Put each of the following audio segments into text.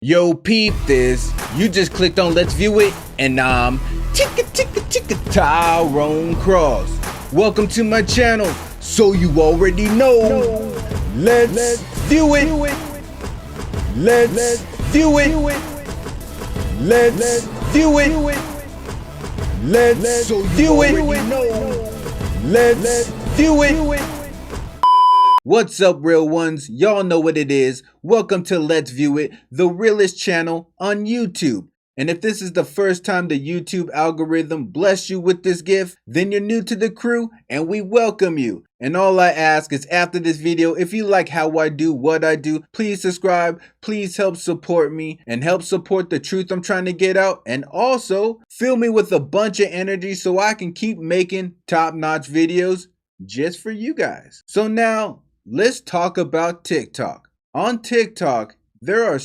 Yo, peep this. You just clicked on Let's View It, and I'm Tyrone Cross. Welcome to my channel, so you already know. Let's view it. Let's view it. Let's view it. Let's view it. Let's view it. What's up, real ones? Y'all know what it is. Welcome to Let's View It, the realest channel on YouTube. And if this is the first time the YouTube algorithm blessed you with this gift, then you're new to the crew and we welcome you. And all I ask is after this video, if you like how I do what I do, please subscribe, please help support me and help support the truth I'm trying to get out. And also fill me with a bunch of energy so I can keep making top-notch videos just for you guys. So now, let's talk about TikTok. On TikTok, there are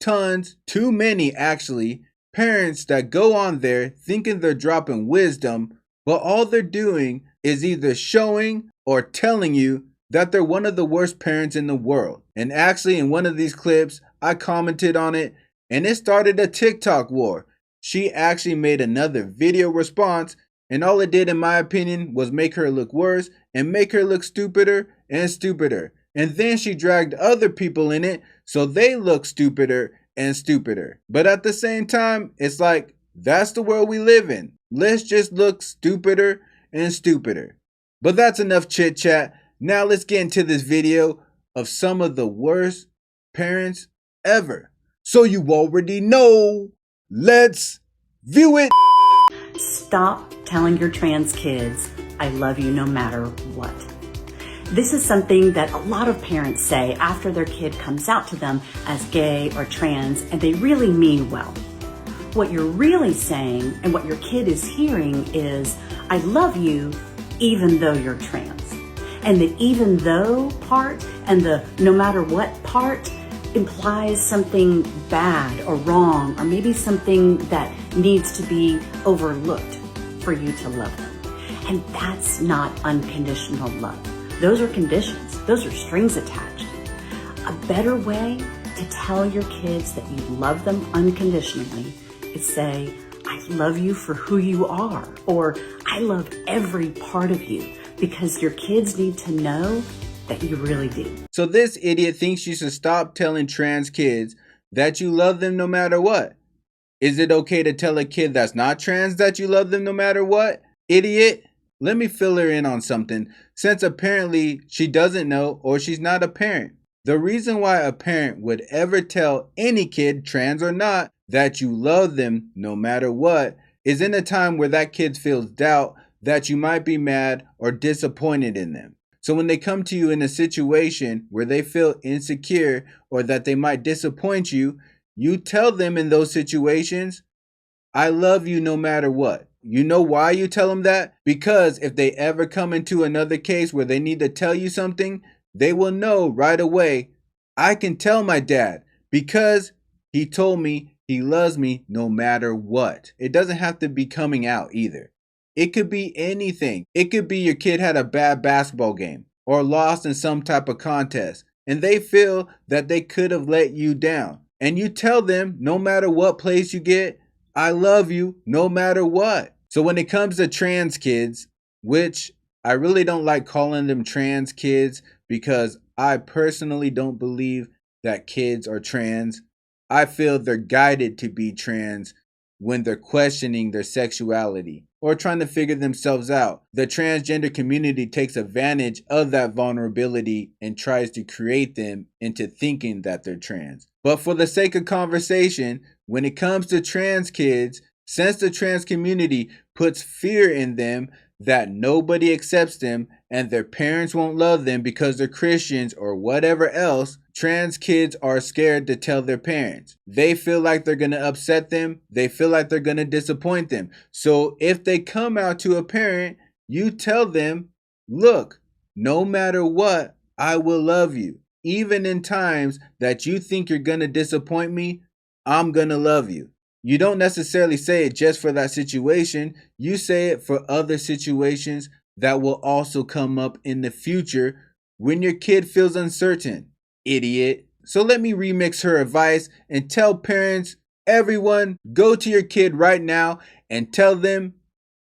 tons, too many actually, parents that go on there thinking they're dropping wisdom, but all they're doing is either showing or telling you that they're one of the worst parents in the world. And actually, in one of these clips, I commented on it, and it started a TikTok war. She actually made another video response, and all it did, in my opinion, was make her look worse and make her look stupider and stupider. And then she dragged other people in it so they look stupider and stupider. But at the same time, it's like, that's the world we live in. Let's just look stupider and stupider. But that's enough chit chat. Now let's get into this video of some of the worst parents ever. So you already know. Let's view it. Stop telling your trans kids, I love you no matter what. This is something that a lot of parents say after their kid comes out to them as gay or trans, and they really mean well. What you're really saying and what your kid is hearing is, I love you even though you're trans. And the even though part and the no matter what part implies something bad or wrong, or maybe something that needs to be overlooked for you to love them. And that's not unconditional love. Those are conditions. Those are strings attached. A better way to tell your kids that you love them unconditionally is say, I love you for who you are, or I love every part of you, because your kids need to know that you really do. So this idiot thinks you should stop telling trans kids that you love them no matter what. Is it okay to tell a kid that's not trans that you love them no matter what? Idiot. Let me fill her in on something, since apparently she doesn't know or she's not a parent. The reason why a parent would ever tell any kid, trans or not, that you love them no matter what is in a time where that kid feels doubt that you might be mad or disappointed in them. So when they come to you in a situation where they feel insecure or that they might disappoint you, you tell them in those situations, I love you no matter what. You know why you tell them that? Because if they ever come into another case where they need to tell you something, they will know right away, I can tell my dad because he told me he loves me no matter what. It doesn't have to be coming out either. It could be anything. It could be your kid had a bad basketball game or lost in some type of contest, and they feel that they could have let you down. And you tell them, no matter what place you get, I love you no matter what. So when it comes to trans kids, which I really don't like calling them trans kids because I personally don't believe that kids are trans. I feel they're guided to be trans when they're questioning their sexuality or trying to figure themselves out. The transgender community takes advantage of that vulnerability and tries to create them into thinking that they're trans. But for the sake of conversation, when it comes to trans kids, since the trans community puts fear in them that nobody accepts them and their parents won't love them because they're Christians or whatever else, trans kids are scared to tell their parents. They feel like they're going to upset them. They feel like they're going to disappoint them. So if they come out to a parent, you tell them, look, no matter what, I will love you. Even in times that you think you're going to disappoint me, I'm going to love you. You don't necessarily say it just for that situation. You say it for other situations that will also come up in the future when your kid feels uncertain. Idiot. So let me remix her advice and tell parents, everyone, go to your kid right now and tell them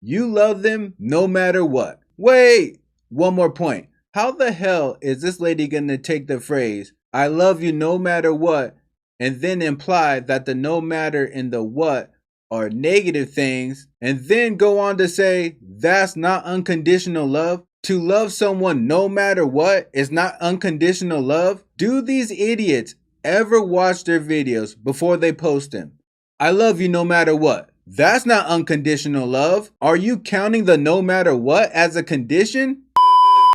you love them no matter what. Wait, one more point. How the hell is this lady gonna take the phrase, I love you no matter what, and then imply that the no matter and the what are negative things, and then go on to say that's not unconditional love? To love someone no matter what is not unconditional love? Do these idiots ever watch their videos before they post them? I love you no matter what. That's not unconditional love. Are you counting the no matter what as a condition?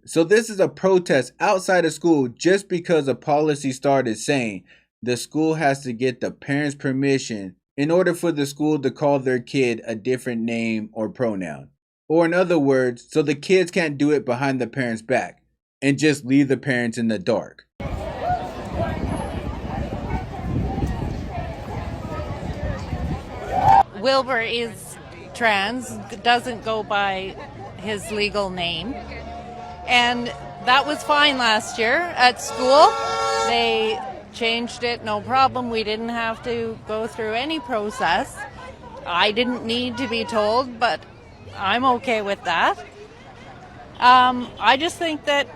So this is a protest outside of school just because a policy started saying the school has to get the parents' permission in order for the school to call their kid a different name or pronoun. Or in other words, so the kids can't do it behind the parents' back and just leave the parents in the dark. Wilbur is trans, doesn't go by his legal name. And that was fine last year at school. They changed it, no problem. We didn't have to go through any process. I didn't need to be told, but I'm okay with that. I just think that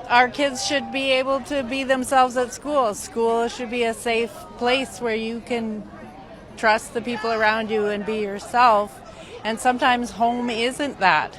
our kids should be able to be themselves at school. School should be a safe place where you can trust the people around you and be yourself. And sometimes home isn't that.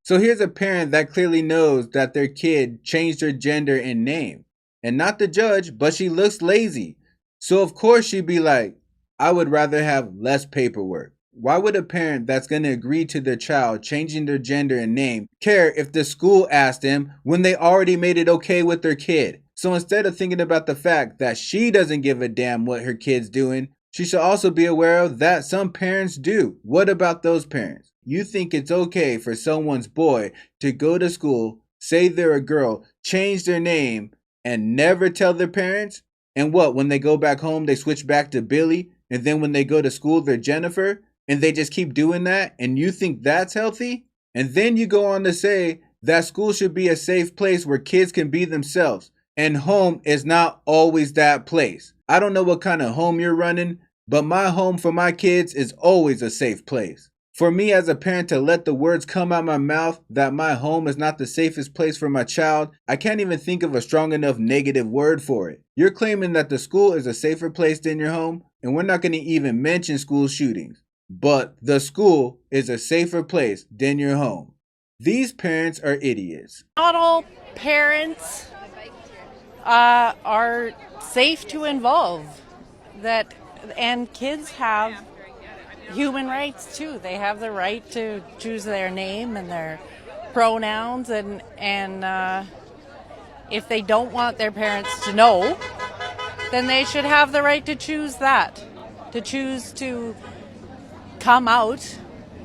So here's a parent that clearly knows that their kid changed her gender and name. And not the judge, but she looks lazy. So of course she'd be like, I would rather have less paperwork. Why would a parent that's going to agree to their child changing their gender and name care if the school asked them when they already made it okay with their kid? So instead of thinking about the fact that she doesn't give a damn what her kid's doing, she should also be aware of that some parents do. What about those parents? You think it's okay for someone's boy to go to school, say they're a girl, change their name, and never tell their parents? And what, when they go back home, they switch back to Billy? And then when they go to school, they're Jennifer? And they just keep doing that? And you think that's healthy? And then you go on to say that school should be a safe place where kids can be themselves. And home is not always that place. I don't know what kind of home you're running, but my home for my kids is always a safe place. For me as a parent to let the words come out my mouth that my home is not the safest place for my child, I can't even think of a strong enough negative word for it. You're claiming that the school is a safer place than your home, and we're not going to even mention school shootings. But the school is a safer place than your home. These parents are idiots. Not all parents are safe to involve. And kids have human rights too. They have the right to choose their name and their pronouns, and if they don't want their parents to know, then they should have the right to choose that, to choose to come out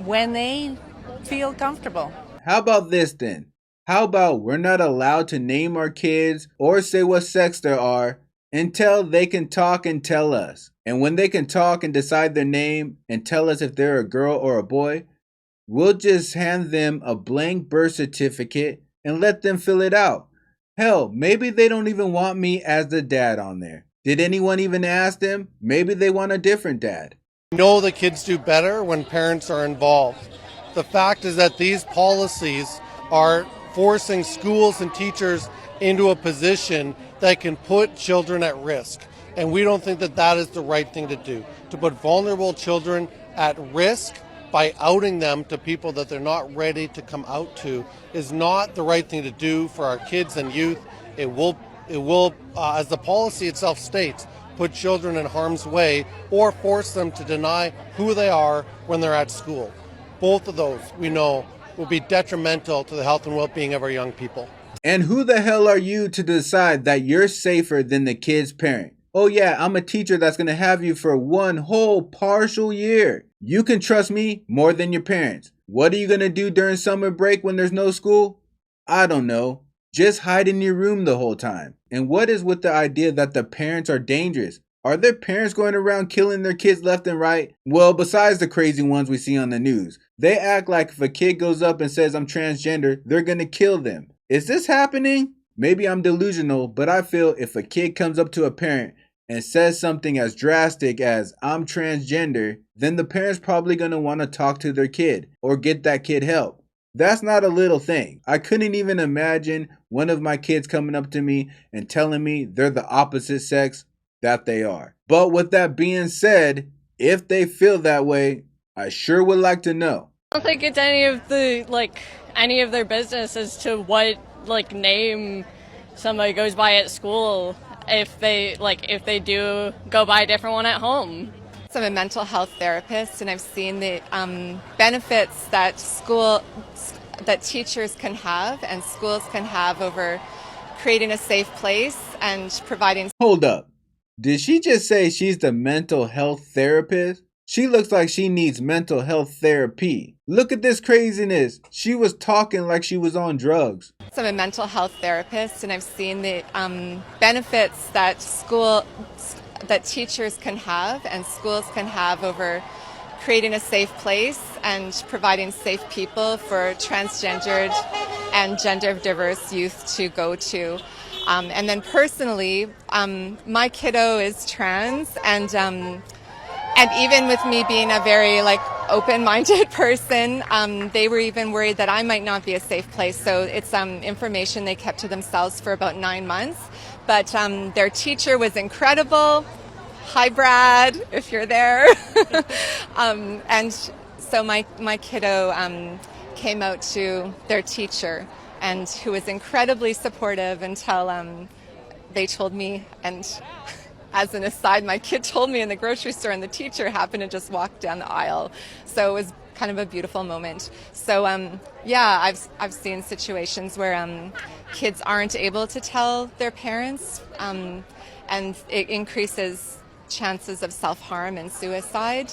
when they feel comfortable. How about this then? How about we're not allowed to name our kids or say what sex they are until they can talk and tell us? And when they can talk and decide their name and tell us if they're a girl or a boy, we'll just hand them a blank birth certificate and let them fill it out. Hell, maybe they don't even want me as the dad on there. Did anyone even ask them? Maybe they want a different dad. I know the kids do better when parents are involved. The fact is that these policies are forcing schools and teachers into a position that can put children at risk. And we don't think that that is the right thing to do. To put vulnerable children at risk by outing them to people that they're not ready to come out to is not the right thing to do for our kids and youth. It will, as the policy itself states, put children in harm's way or force them to deny who they are when they're at school. Both of those, we know, will be detrimental to the health and well-being of our young people. And who the hell are you to decide that you're safer than the kid's parent? Oh yeah, I'm a teacher that's going to have you for one whole partial year. You can trust me more than your parents. What are you going to do during summer break when there's no school? I don't know. Just hide in your room the whole time. And what is with the idea that the parents are dangerous? Are there parents going around killing their kids left and right? Well, besides the crazy ones we see on the news, they act like if a kid goes up and says I'm transgender, they're going to kill them. Is this happening? Maybe I'm delusional, but I feel if a kid comes up to a parent and says something as drastic as "I'm transgender," then the parent's probably going to want to talk to their kid or get that kid help. That's not a little thing. I couldn't even imagine one of my kids coming up to me and telling me they're the opposite sex that they are. But with that being said, if they feel that way, I sure would like to know. I don't think it's any of their business as to what name somebody goes by at school if they do go by a different one at home. I'm a mental health therapist, and I've seen the benefits that teachers can have and schools can have over creating a safe place and providing. Hold up. Did she just say she's the mental health therapist? She looks like she needs mental health therapy. Look at this craziness. She was talking like she was on drugs. I'm a mental health therapist, and I've seen the benefits that teachers can have and schools can have over creating a safe place and providing safe people for transgendered and gender diverse youth to go to. And then personally, my kiddo is trans, and even with me being a very open-minded person, they were even worried that I might not be a safe place. So it's information they kept to themselves for about 9 months. But their teacher was incredible. Hi, Brad, if you're there. And so my kiddo came out to their teacher, and who was incredibly supportive until they told me, and as an aside, my kid told me in the grocery store, and the teacher happened to just walk down the aisle. So it was kind of a beautiful moment. So I've seen situations where kids aren't able to tell their parents, and it increases chances of self-harm and suicide.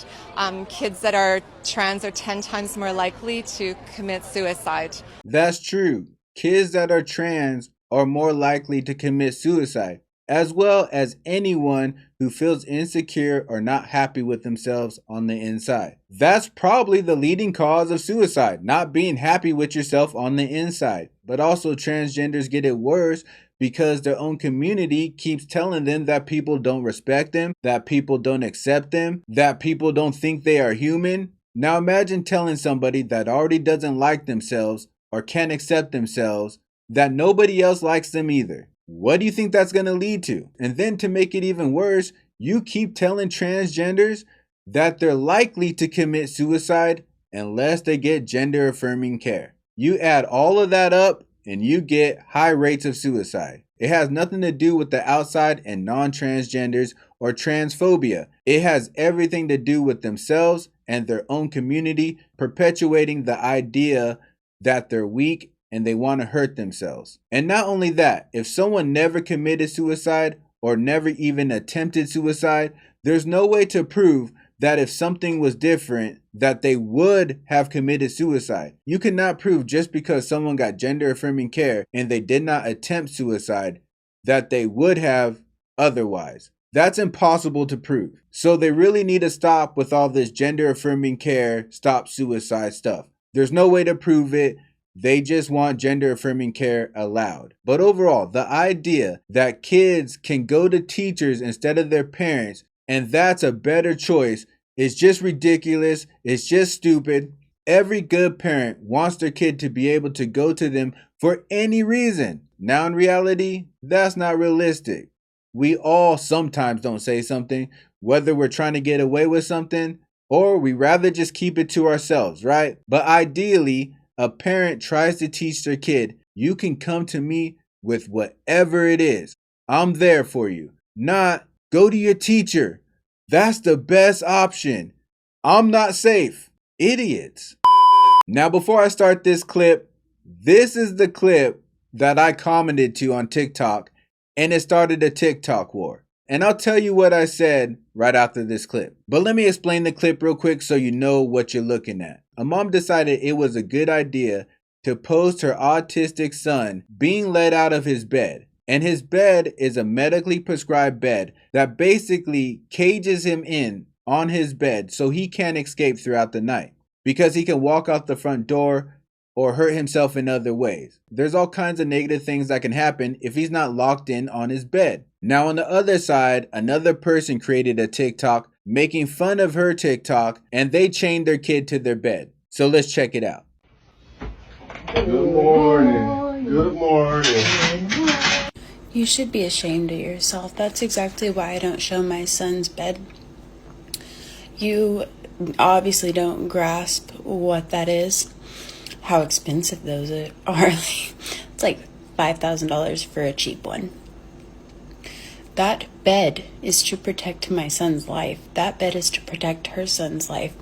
Kids that are trans are 10 times more likely to commit suicide. That's true. Kids that are trans are more likely to commit suicide, as well as anyone who feels insecure or not happy with themselves on the inside. That's probably the leading cause of suicide, not being happy with yourself on the inside. But also transgenders get it worse because their own community keeps telling them that people don't respect them, that people don't accept them, that people don't think they are human. Now imagine telling somebody that already doesn't like themselves or can't accept themselves that nobody else likes them either. What do you think that's going to lead to? And then to make it even worse, you keep telling transgenders that they're likely to commit suicide unless they get gender affirming care. You add all of that up and you get high rates of suicide. It has nothing to do with the outside and non-transgenders or transphobia. It has everything to do with themselves and their own community perpetuating the idea that they're weak and they want to hurt themselves. And not only that, if someone never committed suicide or never even attempted suicide, there's no way to prove that if something was different, that they would have committed suicide. You cannot prove just because someone got gender affirming care and they did not attempt suicide that they would have otherwise. That's impossible to prove. So they really need to stop with all this gender affirming care, stop suicide stuff. There's no way to prove it. They just want gender affirming care allowed. But overall, the idea that kids can go to teachers instead of their parents, and that's a better choice, is just ridiculous. It's just stupid. Every good parent wants their kid to be able to go to them for any reason. Now in reality, that's not realistic. We all sometimes don't say something, whether we're trying to get away with something or we rather just keep it to ourselves, right? But ideally, a parent tries to teach their kid, you can come to me with whatever it is. I'm there for you. Not go to your teacher. That's the best option. I'm not safe. Idiots. Now, before I start this clip, this is the clip that I commented to on TikTok, and it started a TikTok war. And I'll tell you what I said right after this clip. But let me explain the clip real quick so you know what you're looking at. A mom decided it was a good idea to post her autistic son being let out of his bed. And his bed is a medically prescribed bed that basically cages him in on his bed so he can't escape throughout the night. Because he can walk out the front door or hurt himself in other ways. There's all kinds of negative things that can happen if he's not locked in on his bed. Now on the other side, another person created a TikTok making fun of her TikTok, and they chained their kid to their bed. So let's check it out. Good morning. Good morning. You should be ashamed of yourself. That's exactly why I don't show my son's bed. You obviously don't grasp what that is, how expensive those are. It's like $5,000 for a cheap one. That bed is to protect my son's life. That bed is to protect her son's life.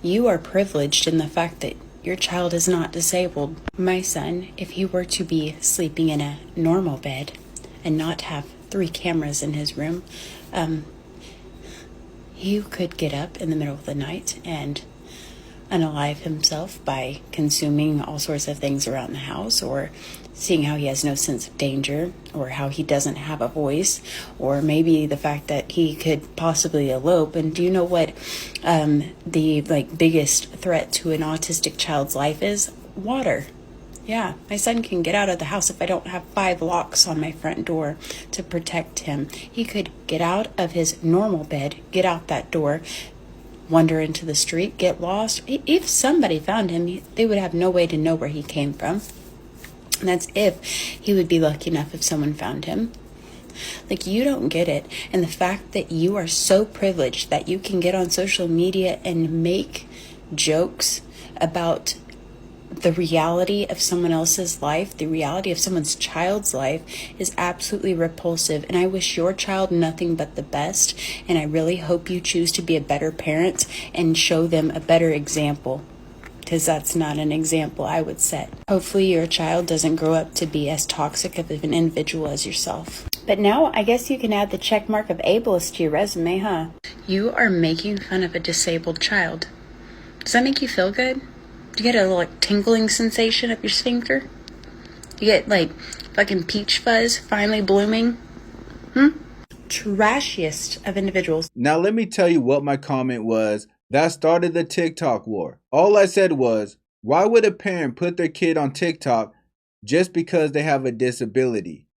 You are privileged in the fact that your child is not disabled. My son, if he were to be sleeping in a normal bed and not have 3 cameras in his room, he could get up in the middle of the night and unalive himself by consuming all sorts of things around the house, or seeing how he has no sense of danger, or how he doesn't have a voice, or maybe the fact that he could possibly elope. And do you know what the biggest threat to an autistic child's life is? Water. Yeah, my son can get out of the house if I don't have 5 locks on my front door to protect him. He could get out of his normal bed, get out that door, wander into the street, get lost. If somebody found him, they would have no way to know where he came from. And that's if he would be lucky enough if someone found him. Like, you don't get it. And the fact that you are so privileged that you can get on social media and make jokes about the reality of someone else's life, the reality of someone's child's life, is absolutely repulsive. And I wish your child nothing but the best. And I really hope you choose to be a better parent and show them a better example, because that's not an example I would set. Hopefully your child doesn't grow up to be as toxic of an individual as yourself. But now I guess you can add the check mark of ableist to your resume, huh? You are making fun of a disabled child. Does that make you feel good? Do you get a little tingling sensation up your sphincter? You get fucking peach fuzz finally blooming? Trashiest of individuals. Now let me tell you what my comment was that started the TikTok war. All I said was, why would a parent put their kid on TikTok just because they have a disability?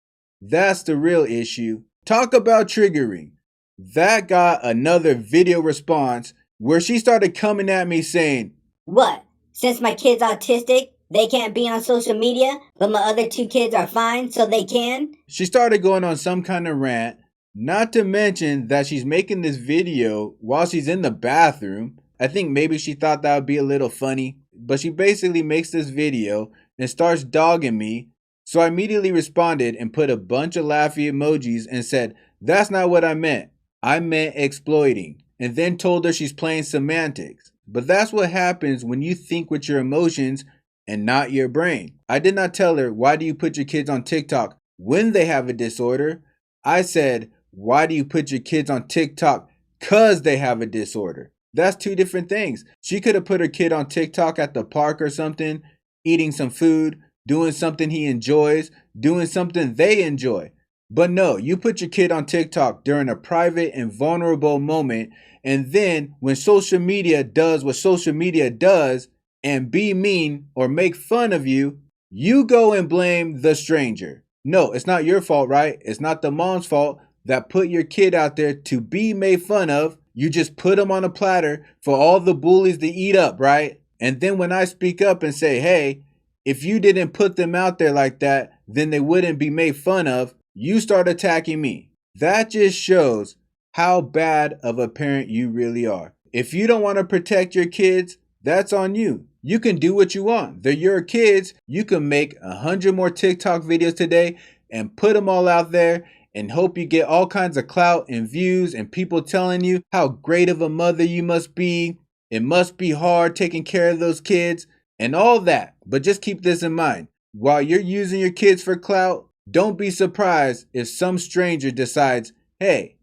That's the real issue. Talk about triggering. That got another video response where she started coming at me saying, "What? Since my kid's autistic, they can't be on social media, but my other 2 kids are fine, so they can?" She started going on some kind of rant, not to mention that she's making this video while she's in the bathroom. I think maybe she thought that would be a little funny, but she basically makes this video and starts dogging me. So I immediately responded and put a bunch of laughy emojis and said, "That's not what I meant. I meant exploiting," and then told her she's playing semantics. But that's what happens when you think with your emotions and not your brain. I did not tell her, why do you put your kids on TikTok when they have a disorder? I said, why do you put your kids on TikTok because they have a disorder? That's 2 different things. She could have put her kid on TikTok at the park or something, eating some food, doing something he enjoys, doing something they enjoy. But no, you put your kid on TikTok during a private and vulnerable moment, and then when social media does what social media does and be mean or make fun of you, you go and blame the stranger. No, it's not your fault, right? It's not the mom's fault that put your kid out there to be made fun of. You just put them on a platter for all the bullies to eat up, right? And then when I speak up and say, hey, if you didn't put them out there like that, then they wouldn't be made fun of, you start attacking me. That just shows how bad of a parent you really are. If you don't want to protect your kids, that's on you. You can do what you want. They're your kids. You can make 100 more TikTok videos today and put them all out there and hope you get all kinds of clout and views and people telling you how great of a mother you must be. It must be hard taking care of those kids and all that. But just keep this in mind. While you're using your kids for clout, don't be surprised if some stranger decides, hey,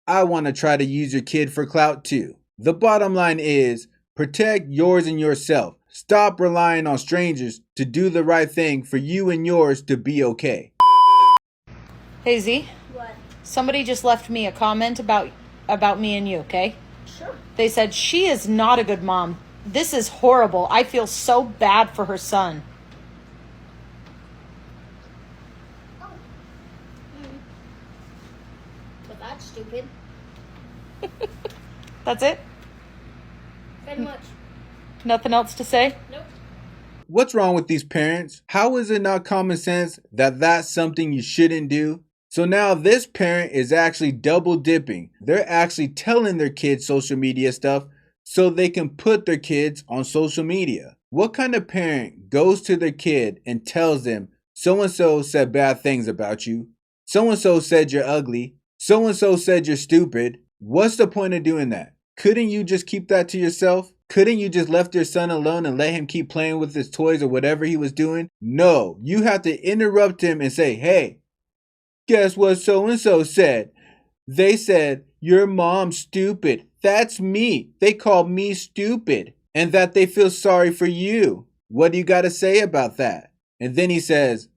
I want to try to use your kid for clout too. The bottom line is, protect yours and yourself. Stop relying on strangers to do the right thing for you and yours to be okay. Hey Z. What? Somebody just left me a comment about me and you, okay? Sure. They said, she is not a good mom. This is horrible. I feel so bad for her son. That's it? Pretty much. Nothing else to say? Nope. What's wrong with these parents? How is it not common sense that that's something you shouldn't do? So now this parent is actually double dipping. They're actually telling their kids social media stuff so they can put their kids on social media. What kind of parent goes to their kid and tells them, so-and-so said bad things about you, so-and-so said you're ugly, so-and-so said you're stupid? What's the point of doing that? Couldn't you just keep that to yourself? Couldn't you just left your son alone and let him keep playing with his toys or whatever he was doing? No, you have to interrupt him and say, hey, guess what so-and-so said? They said, your mom's stupid. That's me. They called me stupid. And that they feel sorry for you. What do you got to say about that? And then he says,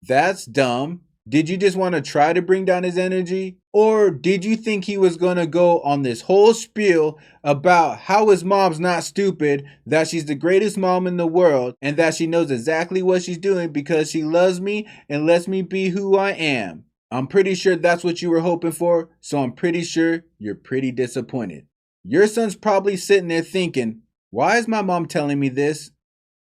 that's dumb. Did you just want to try to bring down his energy? Or did you think he was going to go on this whole spiel about how his mom's not stupid, that she's the greatest mom in the world, and that she knows exactly what she's doing because she loves me and lets me be who I am? I'm pretty sure that's what you were hoping for, so I'm pretty sure you're pretty disappointed. Your son's probably sitting there thinking, why is my mom telling me this?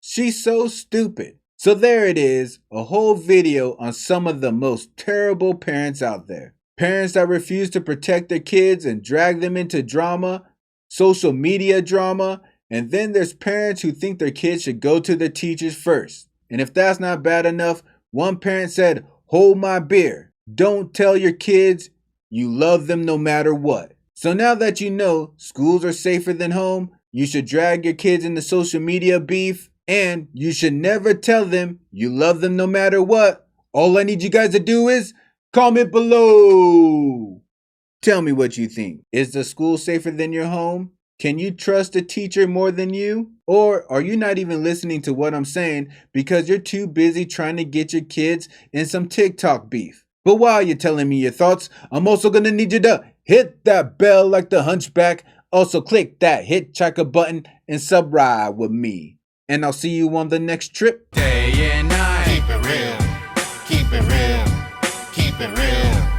She's so stupid. So there it is, a whole video on some of the most terrible parents out there. Parents that refuse to protect their kids and drag them into drama, social media drama, and then there's parents who think their kids should go to their teachers first. And if that's not bad enough, one parent said, hold my beer. Don't tell your kids you love them no matter what. So now that you know schools are safer than home, you should drag your kids into social media beef, and you should never tell them you love them no matter what. All I need you guys to do is comment below. Tell me what you think. Is the school safer than your home? Can you trust a teacher more than you? Or are you not even listening to what I'm saying because you're too busy trying to get your kids in some TikTok beef? But while you're telling me your thoughts, I'm also going to need you to hit that bell like the Hunchback. Also click that hitchhiker button and subscribe with me. And I'll see you on the next trip. Day and night. Keep it real. Keep it real. Keep it real.